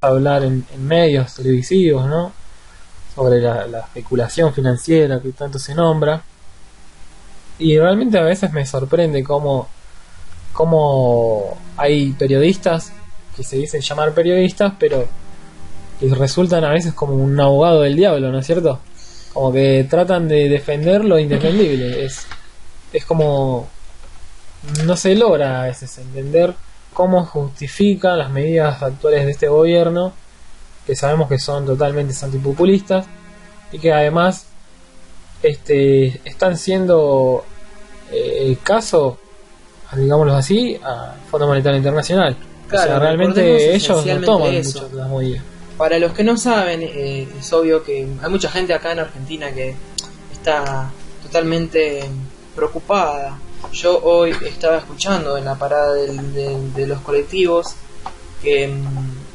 hablar en medios televisivos, ¿no? Sobre la especulación financiera que tanto se nombra. Y realmente a veces me sorprende cómo hay periodistas que se dicen llamar periodistas, pero que resultan a veces como un abogado del diablo, ¿no es cierto? Como que tratan de defender lo indefendible. Es como no se logra a veces entender cómo justifican las medidas actuales de este gobierno, que sabemos que son totalmente antipopulistas y que además están siendo caso, digámoslo así, al Fondo Monetario Internacional. Claro, o sea, realmente ellos no toman muchas de las medidas. Para los que no saben, es obvio que hay mucha gente acá en Argentina que está totalmente preocupada. Yo hoy estaba escuchando en la parada de los colectivos que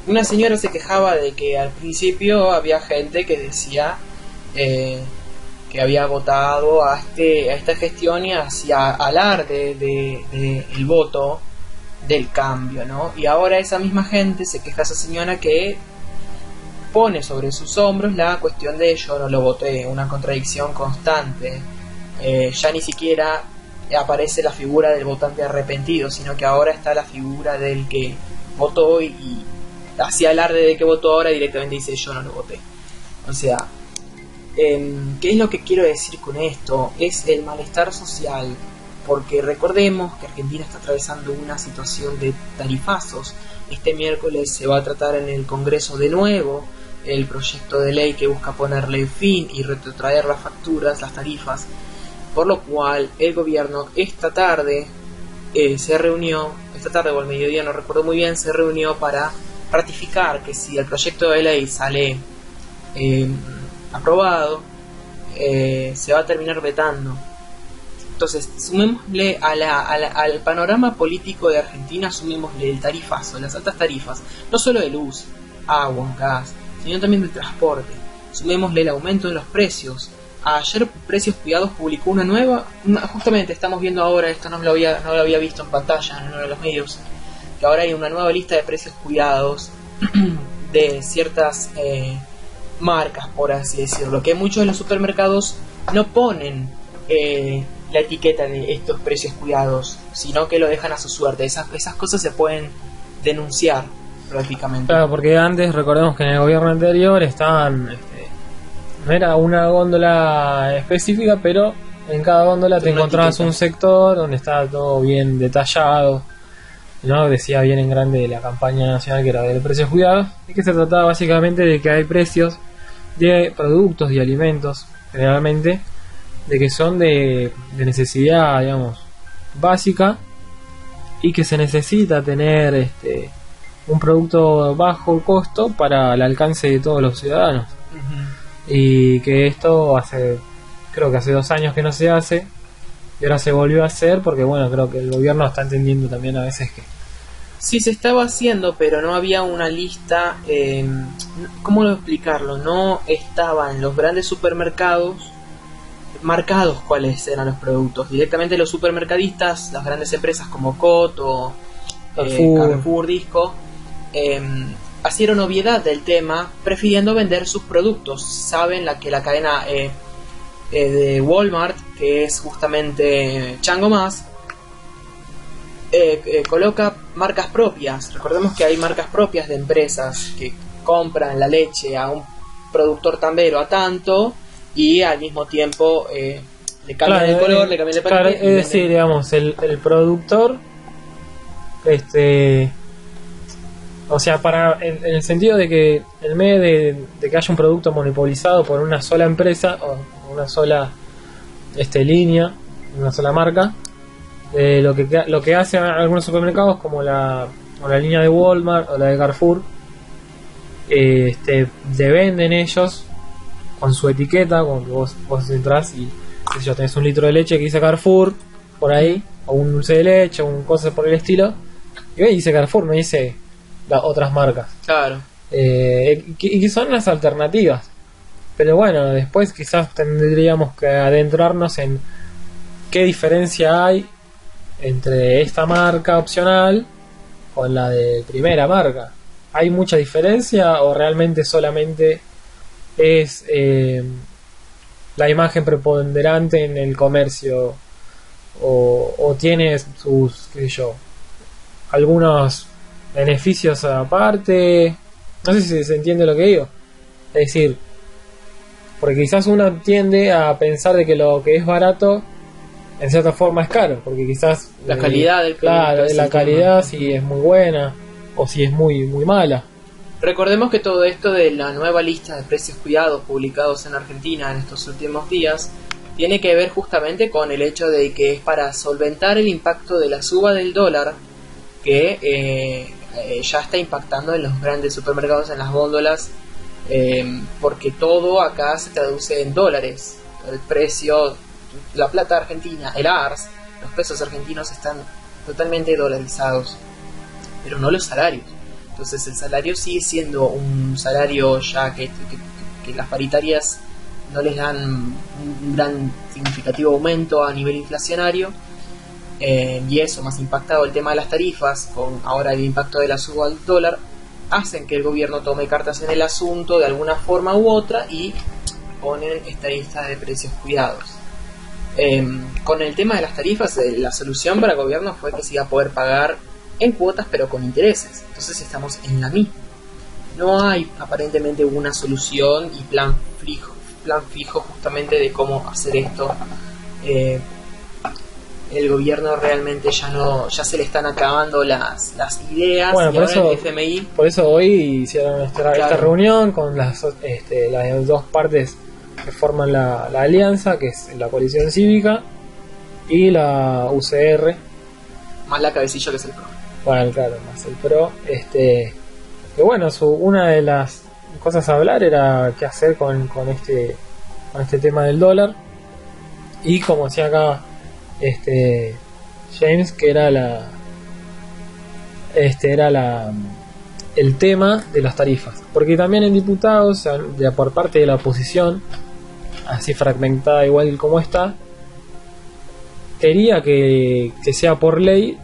una señora se quejaba de que al principio había gente que decía que había votado a esta gestión y hacía alarde de el voto del cambio, ¿no? Y ahora esa misma gente se queja a esa señora que pone sobre sus hombros la cuestión de yo no lo voté, una contradicción constante. Ya ni siquiera aparece la figura del votante arrepentido, sino que ahora está la figura del que votó y hacía alarde de que votó, ahora directamente dice yo no lo voté. O sea, ¿qué es lo que quiero decir con esto? Es el malestar social, porque recordemos que Argentina está atravesando una situación de tarifazos. Este miércoles se va a tratar en el Congreso de nuevo el proyecto de ley que busca ponerle fin y retrotraer las facturas, las tarifas, por lo cual el gobierno esta tarde se reunió, esta tarde o al mediodía, no recuerdo muy bien, se reunió para ratificar que si el proyecto de ley sale aprobado, se va a terminar vetando. Entonces, sumémosle al panorama político de Argentina, sumémosle el tarifazo, las altas tarifas, no solo de luz, agua, gas, sino también del transporte. Sumémosle el aumento en los precios. Ayer Precios Cuidados publicó una nueva, justamente estamos viendo ahora, esto no lo había visto en pantalla en uno de los medios, que ahora hay una nueva lista de precios cuidados de ciertas marcas, por así decirlo, que muchos de los supermercados no ponen la etiqueta de estos precios cuidados, sino que lo dejan a su suerte. Esas cosas se pueden denunciar prácticamente. Claro, porque antes, recordemos que en el gobierno anterior estaban, no era una góndola específica, pero en cada góndola te encontrabas etiqueta, un sector donde estaba todo bien detallado, ¿no? Decía bien en grande la campaña nacional que era de precios cuidados, y que se trataba básicamente de que hay precios de productos y alimentos, generalmente, de que son de necesidad, digamos, básica, y que se necesita tener un producto bajo costo para el alcance de todos los ciudadanos. Y que esto creo que hace 2 años que no se hace, y ahora se volvió a hacer porque, bueno, creo que el gobierno está entendiendo también a veces que sí se estaba haciendo, pero no había una lista, ¿cómo explicarlo? No estaba en los grandes supermercados marcados cuáles eran los productos. Directamente los supermercadistas, las grandes empresas como Cot o Carrefour, Disco, hicieron obviedad del tema, prefiriendo vender sus productos. Saben que la cadena de Walmart, que es justamente Chango Más, coloca marcas propias. Recordemos que hay marcas propias de empresas que compran la leche a un productor tambero a tanto, y al mismo tiempo le cambian el color, le cambian el paquete. Claro, es decir, digamos, el productor, o sea, en el sentido de que en medio de que haya un producto monopolizado por una sola empresa o una sola línea, una sola marca, lo que hacen algunos supermercados como la línea de Walmart o la de Carrefour, le venden ellos con su etiqueta, con que vos entras y qué sé yo, tenés un litro de leche que dice Carrefour por ahí, o un dulce de leche, o un cosa por el estilo, y dice Carrefour, no dice otras marcas. Claro. Y que son las alternativas. Pero bueno, después quizás tendríamos que adentrarnos en qué diferencia hay entre esta marca opcional con la de primera marca. ¿hay mucha diferencia o realmente solamente es la imagen preponderante en el comercio o tiene sus, qué sé yo, algunos beneficios aparte? No sé si se entiende lo que digo. Es decir, porque quizás uno tiende a pensar de que lo que es barato en cierta forma es caro, porque quizás la calidad del producto, claro, la calidad si es muy buena o si es muy mala. Recordemos que todo esto de la nueva lista de precios cuidados publicados en Argentina en estos últimos días tiene que ver justamente con el hecho de que es para solventar el impacto de la suba del dólar que ya está impactando en los grandes supermercados, en las góndolas, porque todo acá se traduce en dólares. El precio, la plata argentina, el ARS, los pesos argentinos están totalmente dolarizados, pero no los salarios. Entonces el salario sigue siendo un salario ya que las paritarias no les dan un gran significativo aumento a nivel inflacionario, y eso más impactado el tema de las tarifas con ahora el impacto de la suba del dólar, hacen que el gobierno tome cartas en el asunto de alguna forma u otra y ponen esta lista de precios cuidados. Con el tema de las tarifas, la solución para el gobierno fue que se iba a poder pagar en cuotas pero con intereses. Entonces estamos en la misma. No hay aparentemente una solución y plan fijo justamente de cómo hacer esto. El gobierno realmente ya se le están acabando las ideas. Bueno, y ahora el FMI, por eso hoy hicieron esta reunión con las dos partes que forman la alianza, que es la coalición cívica y la UCR, más la cabecilla que es el PRO. Bueno, claro, más el PRO. Que bueno, una de las cosas a hablar era qué hacer con este tema del dólar. Y como decía acá James, que era el tema de las tarifas, porque también en diputados, por parte de la oposición, así fragmentada igual como está, quería que sea por ley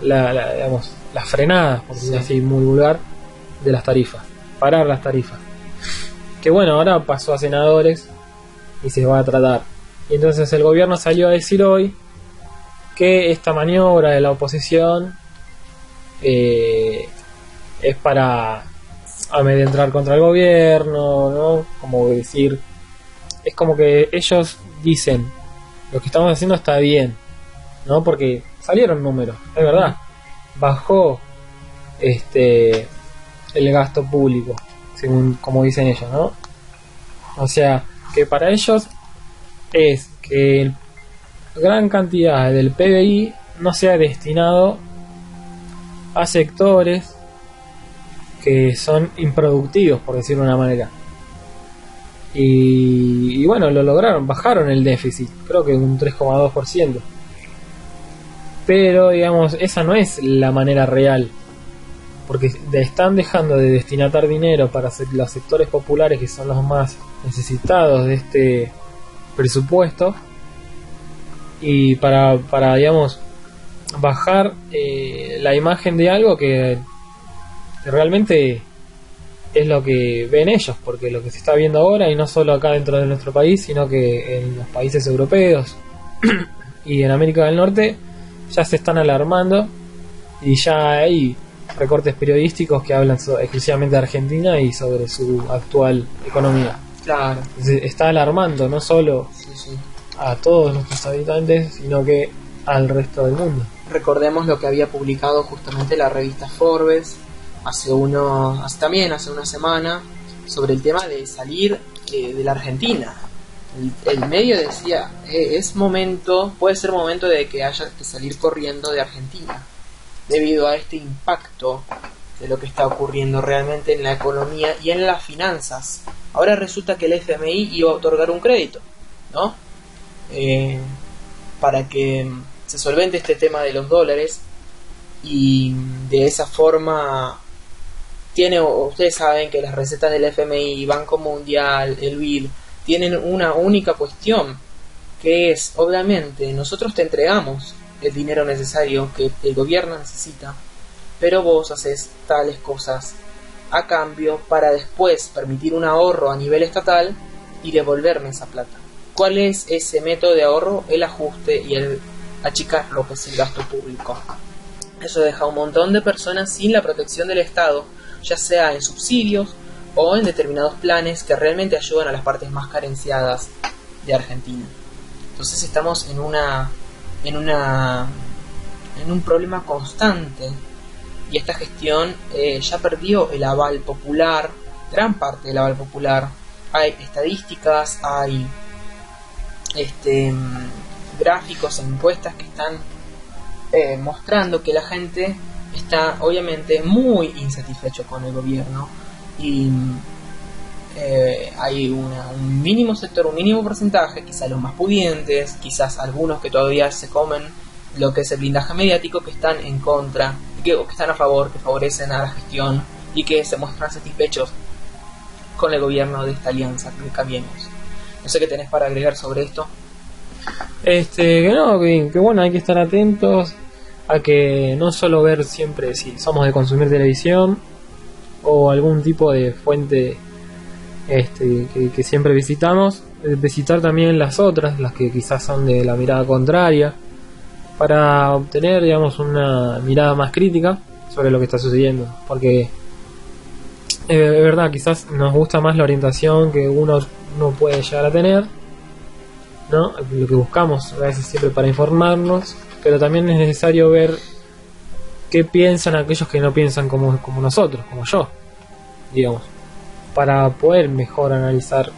las frenadas, por decirlo así muy vulgar, de las tarifas, parar las tarifas, que bueno, ahora pasó a senadores y se va a tratar. Y entonces el gobierno salió a decir hoy que esta maniobra de la oposición es para amedrentar contra el gobierno, ¿no? Como decir, es como que ellos dicen lo que estamos haciendo está bien, ¿no? Porque salieron números, es verdad, bajó el gasto público, según como dicen ellos, ¿no? O sea, que para ellos es que gran cantidad del PBI no sea destinado a sectores que son improductivos, por decirlo de una manera. Y bueno, lo lograron, bajaron el déficit, creo que un 3,2%. Pero digamos, esa no es la manera real, porque están dejando de destinatar dinero para los sectores populares, que son los más necesitados de este presupuesto, y para digamos bajar la imagen de algo que realmente es lo que ven ellos, porque lo que se está viendo ahora, y no solo acá dentro de nuestro país, sino que en los países europeos y en América del Norte, ya se están alarmando y ya hay recortes periodísticos que hablan exclusivamente de Argentina y sobre su actual economía. Claro. Está alarmando no solo a todos nuestros habitantes, sino que al resto del mundo. Recordemos lo que había publicado justamente la revista Forbes hace una semana sobre el tema de salir de la Argentina. El medio decía, puede ser momento de que haya que salir corriendo de Argentina debido a este impacto de lo que está ocurriendo realmente en la economía y en las finanzas. Ahora resulta que el FMI iba a otorgar un crédito, ¿no? Para que se solvente este tema de los dólares, y de esa forma ustedes saben que las recetas del FMI, Banco Mundial, el BID, tienen una única cuestión, que es, obviamente, nosotros te entregamos el dinero necesario que el gobierno necesita, pero vos haces tales cosas a cambio para después permitir un ahorro a nivel estatal y devolverme esa plata. ¿Cuál es ese método de ahorro? El ajuste y el achicar lo que es el gasto público. Eso deja a un montón de personas sin la protección del Estado, ya sea en subsidios o en determinados planes que realmente ayudan a las partes más carenciadas de Argentina. Entonces estamos en un problema constante, y esta gestión ya perdió el aval popular, gran parte del aval popular. Hay estadísticas, hay gráficos e encuestas que están mostrando que la gente está obviamente muy insatisfecho con el gobierno, y hay un mínimo sector, un mínimo porcentaje, quizás los más pudientes, quizás algunos que todavía se comen lo que es el blindaje mediático, que están en contra, o que están a favor, que favorecen a la gestión y que se muestran satisfechos con el gobierno de esta alianza que Cambiemos. No sé qué tenés para agregar sobre esto. Que bueno, hay que estar atentos a que no solo ver siempre si somos de consumir televisión o algún tipo de fuente que siempre visitamos, visitar también las otras, las que quizás son de la mirada contraria, para obtener, digamos, una mirada más crítica sobre lo que está sucediendo, porque es verdad, quizás nos gusta más la orientación que uno puede llegar a tener, ¿no? Lo que buscamos a veces siempre para informarnos, pero también es necesario ver qué piensan aquellos que no piensan como nosotros, como yo, digamos, para poder mejor analizar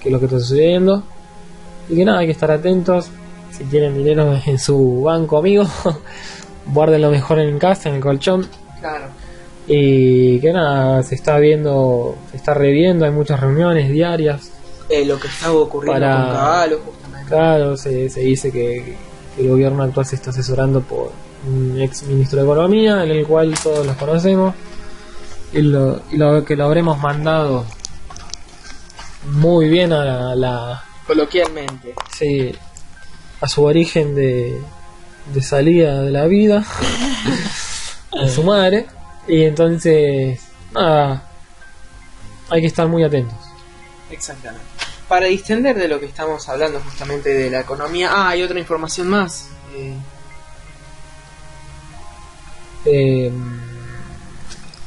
qué es lo que está sucediendo. Y que nada, hay que estar atentos. Si tienen dinero en su banco, amigo, guárdenlo mejor en casa, en el colchón. Claro. Y que nada, se está reviendo, hay muchas reuniones diarias. Lo que está ocurriendo con Caballo, justamente. Claro, se dice que el gobierno actual se está asesorando por un ex ministro de Economía, en el cual todos los conocemos, y lo que lo habremos mandado muy bien a la coloquialmente. Sí, a su origen de salida de la vida, a su madre. Y entonces, nada, hay que estar muy atentos. Exactamente. Para distender de lo que estamos hablando justamente de la economía, hay otra información más.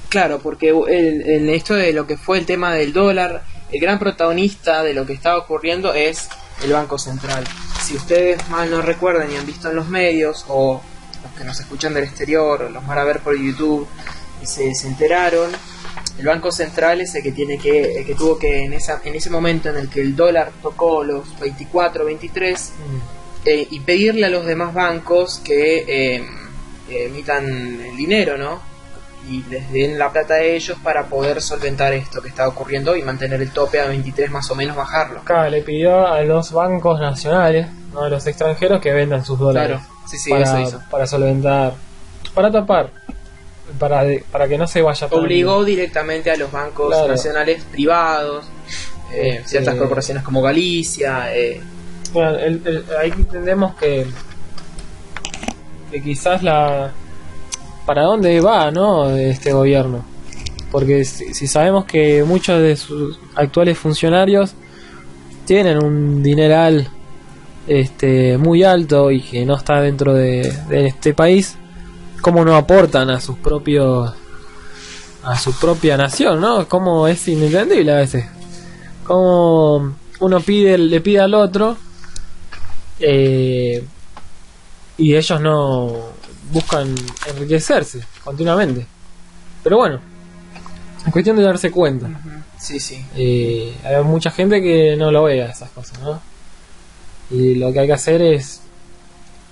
Claro, porque en esto de lo que fue el tema del dólar, el gran protagonista de lo que está ocurriendo es el Banco Central. Si ustedes mal no recuerdan y han visto en los medios, o los que nos escuchan del exterior, los van a ver por YouTube, y se enteraron, el Banco Central es el que tuvo que en ese momento en el que el dólar tocó los 24, 23, y pedirle a los demás bancos que emitan el dinero, ¿no? Y les den la plata a ellos para poder solventar esto que está ocurriendo y mantener el tope a 23, más o menos bajarlo. Claro, le pidió a los bancos nacionales, no a los extranjeros, que vendan sus dólares. Claro, sí, eso hizo. Para solventar, para tapar, para que no se vaya. Obligó directamente a los bancos nacionales privados, ciertas corporaciones como Galicia. Bueno, ahí entendemos que quizás para dónde va, ¿no?, este gobierno, porque si sabemos que muchos de sus actuales funcionarios tienen un dineral muy alto y que no está dentro de este país, ¿cómo no aportan a su propia nación, ¿no? Como es inentendible a veces, como uno le pide al otro, y ellos no buscan enriquecerse continuamente. Pero bueno, es cuestión de darse cuenta. Sí. Hay mucha gente que no lo ve a esas cosas, ¿no? Y lo que hay que hacer es,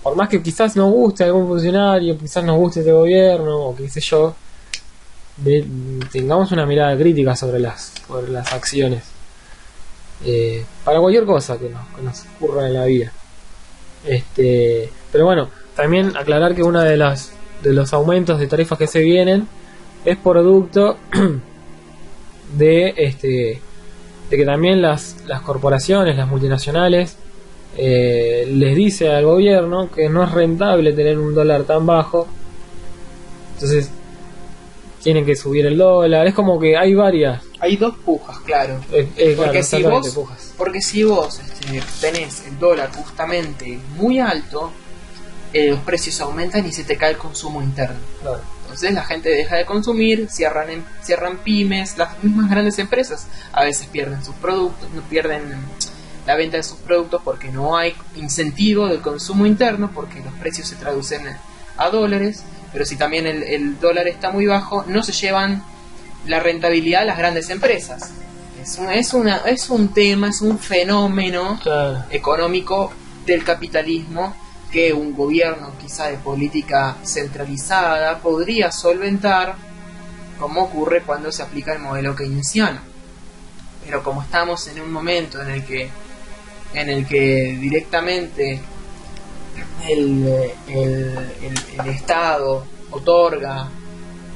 por más que quizás nos guste algún funcionario, quizás nos guste este gobierno, o qué sé yo, tengamos una mirada crítica sobre las acciones, para cualquier cosa que nos ocurra en la vida. Pero bueno, también aclarar que uno de los aumentos de tarifas que se vienen es producto de que también las corporaciones, las multinacionales, les dice al gobierno que no es rentable tener un dólar tan bajo. Entonces tienen que subir el dólar. Es como que hay varias. Hay dos pujas, claro. Claro, porque si vos tenés el dólar justamente muy alto, los precios aumentan y se te cae el consumo interno. Claro. Entonces la gente deja de consumir, cierran pymes, las mismas grandes empresas a veces pierden sus productos, no pierden la venta de sus productos porque no hay incentivo del consumo interno, porque los precios se traducen a dólares, pero si también el dólar está muy bajo, no se llevan la rentabilidad a las grandes empresas. Es un tema, es un fenómeno económico del capitalismo que un gobierno quizá de política centralizada podría solventar, como ocurre cuando se aplica el modelo keynesiano. Pero como estamos en un momento en el que directamente el Estado otorga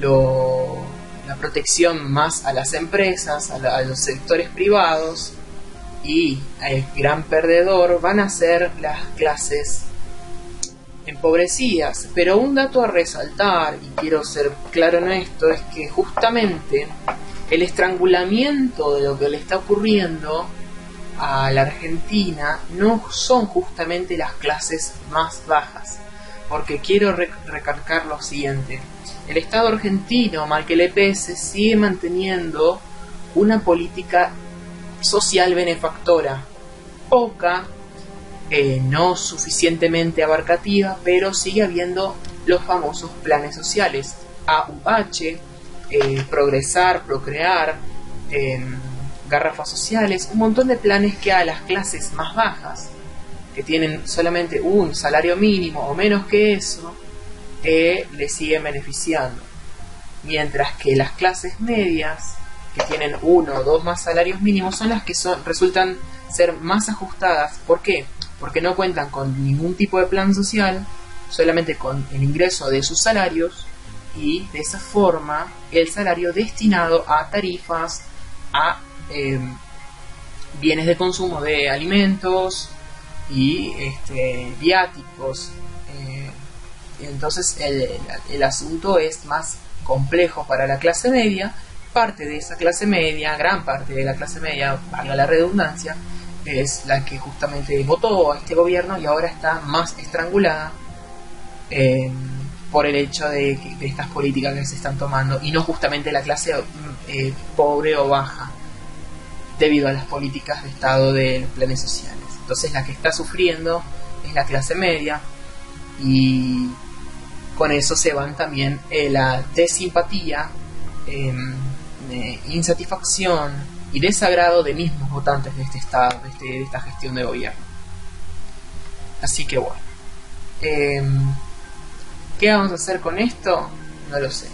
la protección más a las empresas, a los sectores privados, y el gran perdedor van a ser las clases empobrecidas. Pero un dato a resaltar, y quiero ser claro en esto, es que justamente el estrangulamiento de lo que le está ocurriendo a la Argentina no son justamente las clases más bajas, porque quiero recalcar lo siguiente: el Estado argentino, mal que le pese, sigue manteniendo una política social benefactora, poca, no suficientemente abarcativa, pero sigue habiendo los famosos planes sociales, AUH, Progresar, Procrear, garrafas sociales, un montón de planes que a las clases más bajas, que tienen solamente un salario mínimo o menos que eso, le siguen beneficiando, mientras que las clases medias, que tienen uno o dos más salarios mínimos, son las que resultan ser más ajustadas. ¿Por qué? Porque no cuentan con ningún tipo de plan social, solamente con el ingreso de sus salarios, y de esa forma el salario destinado a tarifas, a bienes de consumo de alimentos y viáticos. Entonces el asunto es más complejo para la clase media. Parte de esa clase media, gran parte de la clase media, valga la redundancia, es la que justamente votó a este gobierno y ahora está más estrangulada por el hecho de estas políticas que se están tomando, y no justamente la clase pobre o baja, debido a las políticas de Estado de los planes sociales. Entonces la que está sufriendo es la clase media, y con eso se van también la desimpatía, insatisfacción y desagrado de mismos votantes de este Estado, de esta gestión de gobierno. Así que bueno, ¿qué vamos a hacer con esto? No lo sé.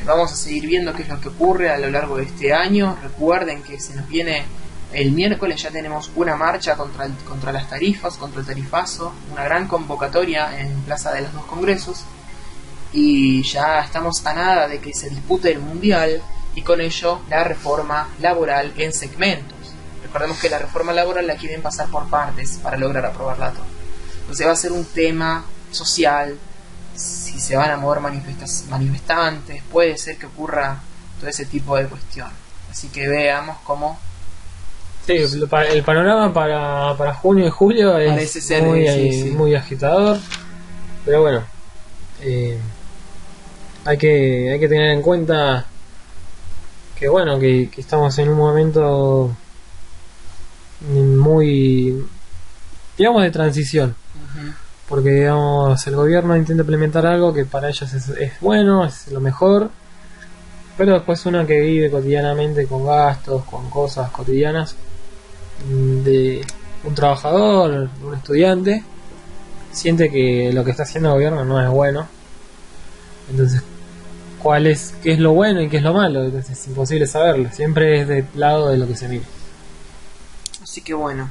Vamos a seguir viendo qué es lo que ocurre a lo largo de este año. Recuerden que se nos viene el miércoles, ya tenemos una marcha contra las tarifas, contra el tarifazo, una gran convocatoria en Plaza de los Dos Congresos, y ya estamos a nada de que se dispute el Mundial, y con ello la reforma laboral en segmentos. Recordemos que la reforma laboral la quieren pasar por partes para lograr aprobarla todo. Entonces va a ser un tema social. Si se van a mover manifestantes, puede ser que ocurra todo ese tipo de cuestión. Así que veamos cómo... Sí, el panorama para junio y julio es parece ser muy agitador, pero bueno, hay que tener en cuenta que bueno, que estamos en un momento muy, digamos, de transición. Porque digamos, el gobierno intenta implementar algo que para ellos es bueno, es lo mejor, pero después uno que vive cotidianamente con gastos, con cosas cotidianas de un trabajador, un estudiante, siente que lo que está haciendo el gobierno no es bueno. Entonces, qué es lo bueno y qué es lo malo? Entonces es imposible saberlo, siempre es del lado de lo que se mira. Así que bueno,